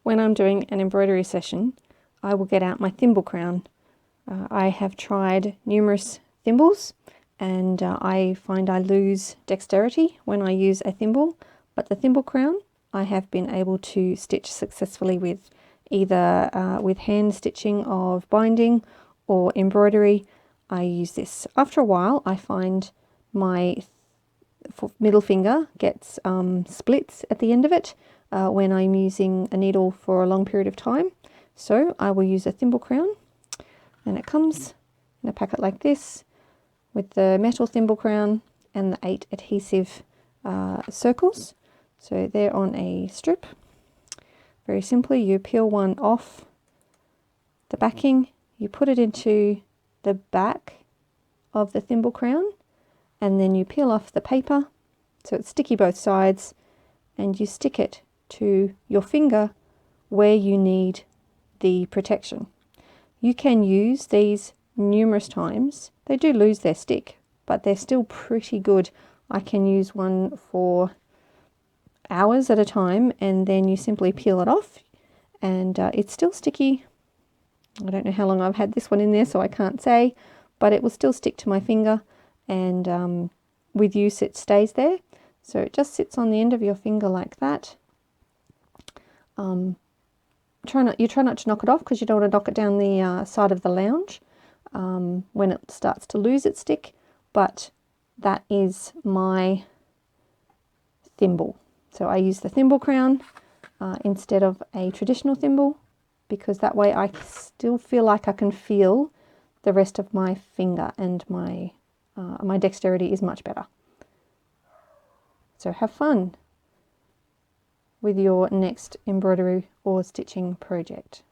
when I'm doing an embroidery session, I will get out my thimble crown. I have tried numerous thimbles and I find I lose dexterity when I use a thimble, but the thimble crown I have been able to stitch successfulully with, either with hand stitching of binding or embroidery. I use this. After a while I find my middle finger gets splits at the end of it when I'm using a needle for a long period of time. So I will use a thimble crown, and it comes in a packet like this with the metal thimble crown and the 8 adhesive circles. So they're on a strip. Very simply, you peel one off the backing, you put it into the back of the thimble crown, and then you peel off the paper so it's sticky both sides, and you stick it to your finger where you need the protection. You can use these numerous times. They do lose their stick, but they're still pretty good. I can use one for hours at a time, and then you simply peel it off and it's still sticky. I don't know how long I've had this one in there, so I can't say, but it will still stick to my finger, and with use it stays there. So it just sits on the end of your finger like that. You try not to knock it off, because you don't want to knock it down the side of the lounge when it starts to lose its stick. But that is my thimble. So I use the thimble crown instead of a traditional thimble, because that way I still feel like I can feel the rest of my finger, and my dexterity is much better. So have fun with your next embroidery or stitching project.